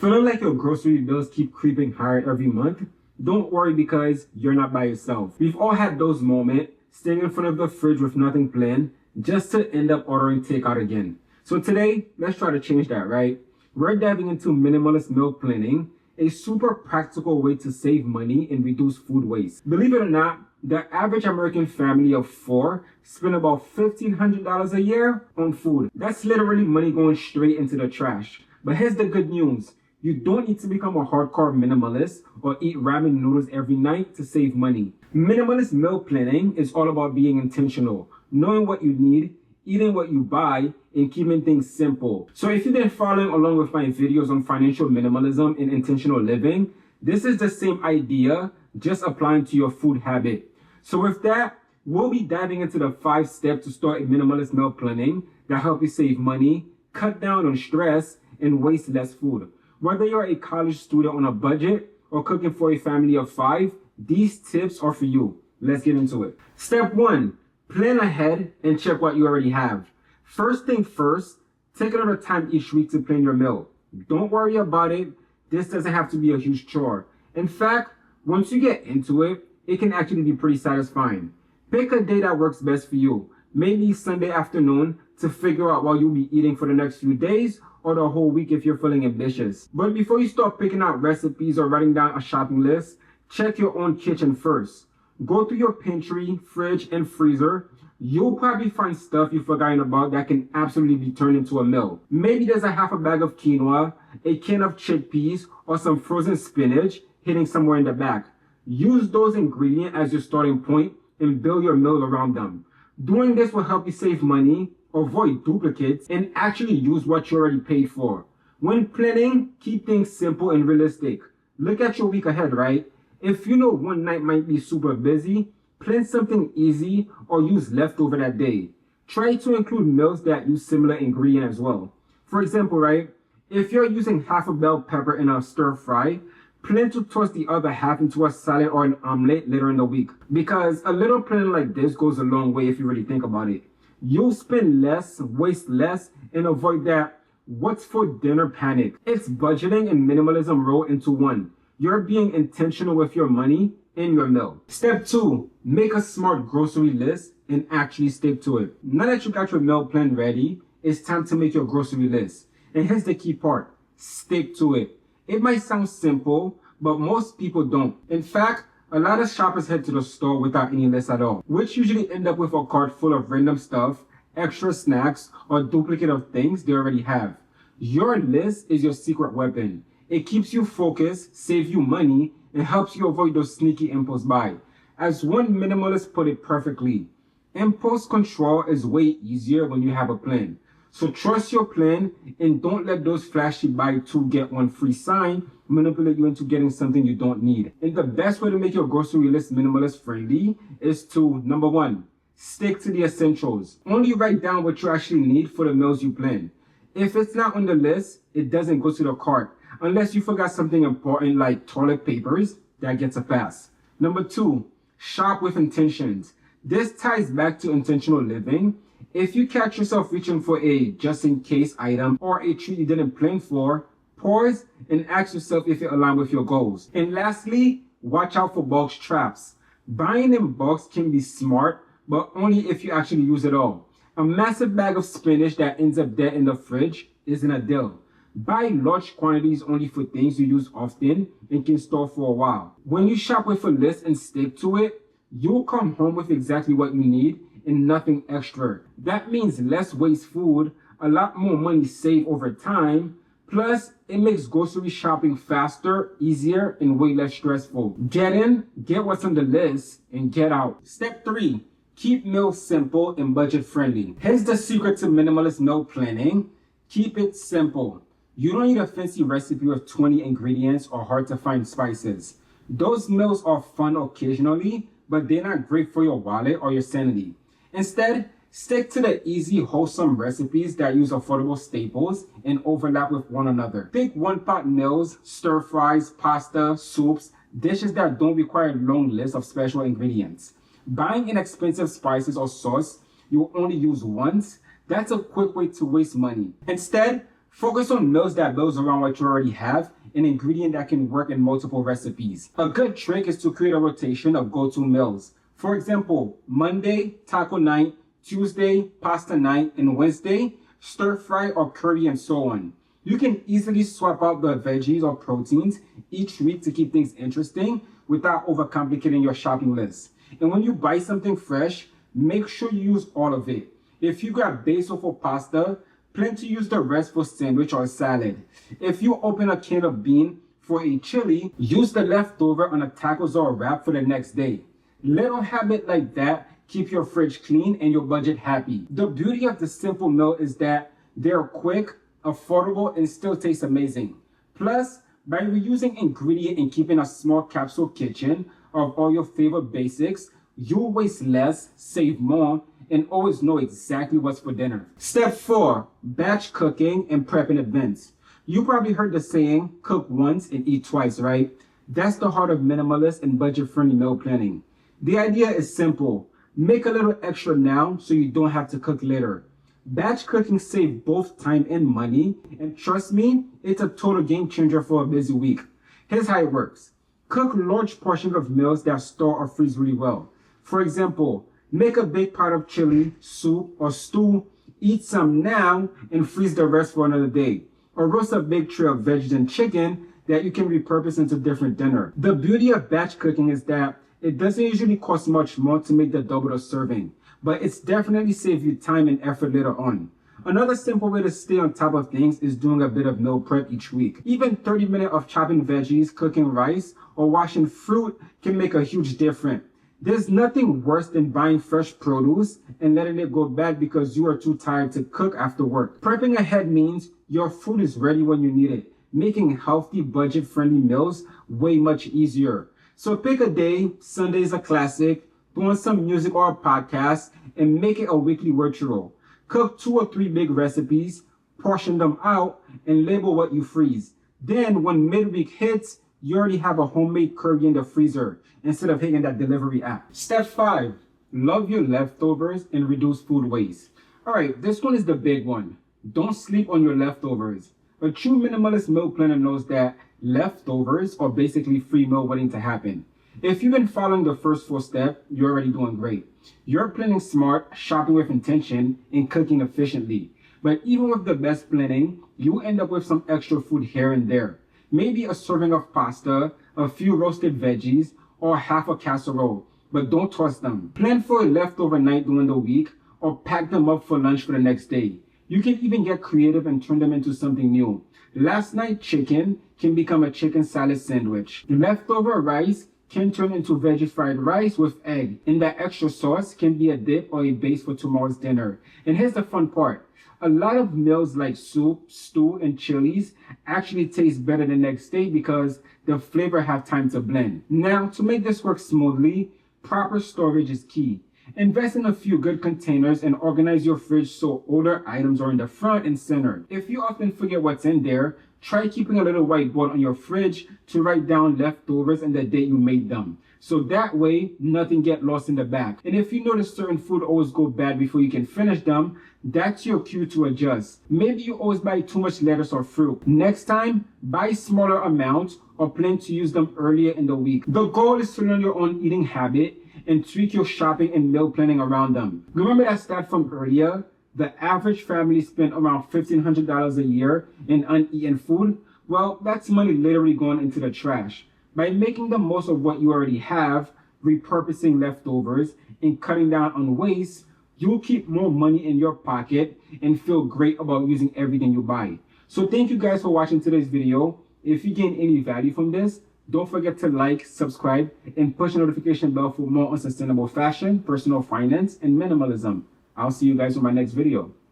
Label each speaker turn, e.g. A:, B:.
A: Feeling like your grocery bills keep creeping higher every month? Don't worry because you're not by yourself. We've all had those moments, staying in front of the fridge with nothing planned, just to end up ordering takeout again. So today, let's try to change that, right? We're diving into minimalist meal planning, a super practical way to save money and reduce food waste. Believe it or not, the average American family of 4 spend about $1,500 a year on food. That's literally money going straight into the trash. But here's the good news. You don't need to become a hardcore minimalist or eat ramen noodles every night to save money. Minimalist meal planning is all about being intentional, knowing what you need, eating what you buy, and keeping things simple. So if you've been following along with my videos on financial minimalism and intentional living, this is the same idea, just applying to your food habit. So with that, we'll be diving into the 5 steps to start a minimalist meal planning that help you save money, cut down on stress, and waste less food. Whether you're a college student on a budget or cooking for a family of 5, these tips are for you. Let's get into it. Step 1, plan ahead and check what you already have. First thing first, take a little time each week to plan your meal. Don't worry about it. This doesn't have to be a huge chore. In fact, once you get into it, it can actually be pretty satisfying. Pick a day that works best for you. Maybe Sunday afternoon to figure out what you'll be eating for the next few days, or the whole week if you're feeling ambitious. But before you start picking out recipes or writing down a shopping list, check your own kitchen first. Go through your pantry, fridge, and freezer. You'll probably find stuff you've forgotten about that can absolutely be turned into a meal. Maybe there's a half a bag of quinoa, a can of chickpeas, or some frozen spinach hidden somewhere in the back. Use those ingredients as your starting point and build your meal around them. Doing this will help you save money, avoid duplicates, and actually use what you already paid for. When planning, keep things simple and realistic. Look at your week ahead, right? If you know one night might be super busy, plan something easy or use leftover that day. Try to include meals that use similar ingredients as well. For example, right, if you're using half a bell pepper in a stir fry, plan to toss the other half into a salad or an omelet later in the week. Because a little planning like this goes a long way if you really think about it. You'll spend less, waste less, and avoid that what's for dinner panic. It's budgeting and minimalism roll into one. You're being intentional with your money and your meal. Step 2, make a smart grocery list and actually stick to it. Now that you got your meal plan ready, it's time to make your grocery list. And here's the key part, stick to it. It might sound simple, but most people don't. In fact, a lot of shoppers head to the store without any list at all, which usually end up with a cart full of random stuff, extra snacks, or duplicate of things they already have. Your list is your secret weapon. It keeps you focused, saves you money, and helps you avoid those sneaky impulse buy. As one minimalist put it perfectly, impulse control is way easier when you have a plan. So trust your plan and don't let those flashy buy 2 get 1 free sign manipulate you into getting something you don't need. And the best way to make your grocery list minimalist friendly is to, number 1, stick to the essentials. Only write down what you actually need for the meals you plan. If it's not on the list, it doesn't go to the cart. Unless you forgot something important like toilet papers, that gets a pass. Number 2, shop with intentions. This ties back to intentional living. If you catch yourself reaching for a just-in-case item or a treat you didn't plan for, pause and ask yourself if it aligns with your goals. And lastly, watch out for bulk traps. Buying in bulks can be smart, but only if you actually use it all. A massive bag of spinach that ends up dead in the fridge isn't a deal. Buy large quantities only for things you use often and can store for a while. When you shop with a list and stick to it, you'll come home with exactly what you need and nothing extra. That means less waste food, a lot more money saved over time, plus it makes grocery shopping faster, easier, and way less stressful. Get in, get what's on the list, and get out. Step 3, keep meals simple and budget friendly. Here's the secret to minimalist meal planning. Keep it simple. You don't need a fancy recipe with 20 ingredients or hard to find spices. Those meals are fun occasionally, but they're not great for your wallet or your sanity. Instead, stick to the easy, wholesome recipes that use affordable staples and overlap with one another. Pick one-pot meals, stir fries, pasta, soups, dishes that don't require a long list of special ingredients. Buying inexpensive spices or sauce you only use once, that's a quick way to waste money. Instead, Focus on meals that builds around what you already have, an ingredient that can work in multiple recipes. A good trick is to create a rotation of go-to meals. For example, Monday, taco night, Tuesday, pasta night, and Wednesday, stir fry or curry and so on. You can easily swap out the veggies or proteins each week to keep things interesting without overcomplicating your shopping list. And when you buy something fresh, make sure you use all of it. If you grab basil for pasta, plan to use the rest for sandwich or salad. If you open a can of bean for a chili, use the leftover on a tacos or a wrap for the next day. Little habit like that keep your fridge clean and your budget happy. The beauty of the simple meal is that they're quick, affordable, and still taste amazing. Plus, by reusing ingredient and keeping a small capsule kitchen of all your favorite basics, you'll waste less, save more, and always know exactly what's for dinner. Step 4, batch cooking and prep in advance. You probably heard the saying, cook once and eat twice, right? That's the heart of minimalist and budget-friendly meal planning. The idea is simple. Make a little extra now so you don't have to cook later. Batch cooking saves both time and money, and trust me, it's a total game changer for a busy week. Here's how it works. Cook large portions of meals that store or freeze really well. For example, make a big pot of chili, soup, or stew, eat some now, and freeze the rest for another day. Or roast a big tray of veggies and chicken that you can repurpose into different dinner. The beauty of batch cooking is that it doesn't usually cost much more to make the double the serving, but it's definitely save you time and effort later on. Another simple way to stay on top of things is doing a bit of meal prep each week. Even 30 minutes of chopping veggies, cooking rice, or washing fruit can make a huge difference. There's nothing worse than buying fresh produce and letting it go bad because you are too tired to cook after work. Prepping ahead means your food is ready when you need it, making healthy, budget-friendly meals way much easier. So pick a day, Sunday is a classic, throw on some music or a podcast, and make it a weekly ritual. Cook 2 or 3 big recipes, portion them out, and label what you freeze. Then when midweek hits, you already have a homemade curry in the freezer instead of hitting that delivery app. Step 5, love your leftovers and reduce food waste. All right, this one is the big one. Don't sleep on your leftovers. A true minimalist meal planner knows that leftovers are basically free meal waiting to happen. If you've been following the first 4 steps, you're already doing great. You're planning smart, shopping with intention, and cooking efficiently. But even with the best planning, you end up with some extra food here and there. Maybe a serving of pasta, a few roasted veggies, or half a casserole. But don't toss them. Plan for a leftover night during the week, or pack them up for lunch for the next day. You can even get creative and turn them into something new. Last night chicken can become a chicken salad sandwich. Leftover rice can turn into veggie fried rice with egg. And that extra sauce can be a dip or a base for tomorrow's dinner. And here's the fun part. A lot of meals like soup, stew, and chilies actually taste better the next day because the flavor have time to blend. Now, to make this work smoothly, proper storage is key. Invest in a few good containers and organize your fridge so older items are in the front and center. If you often forget what's in there, try keeping a little whiteboard on your fridge to write down leftovers and the date you made them. So that way, nothing gets lost in the back. And if you notice certain food always go bad before you can finish them, that's your cue to adjust. Maybe you always buy too much lettuce or fruit. Next time, buy smaller amounts or plan to use them earlier in the week. The goal is to learn your own eating habit and tweak your shopping and meal planning around them. Remember that stat from earlier? The average family spent around $1,500 a year in uneaten food. Well, that's money literally going into the trash. By making the most of what you already have, repurposing leftovers, and cutting down on waste, you'll keep more money in your pocket and feel great about using everything you buy. So thank you guys for watching today's video. If you gain any value from this, don't forget to like, subscribe, and push the notification bell for more on sustainable fashion, personal finance, and minimalism. I'll see you guys in my next video.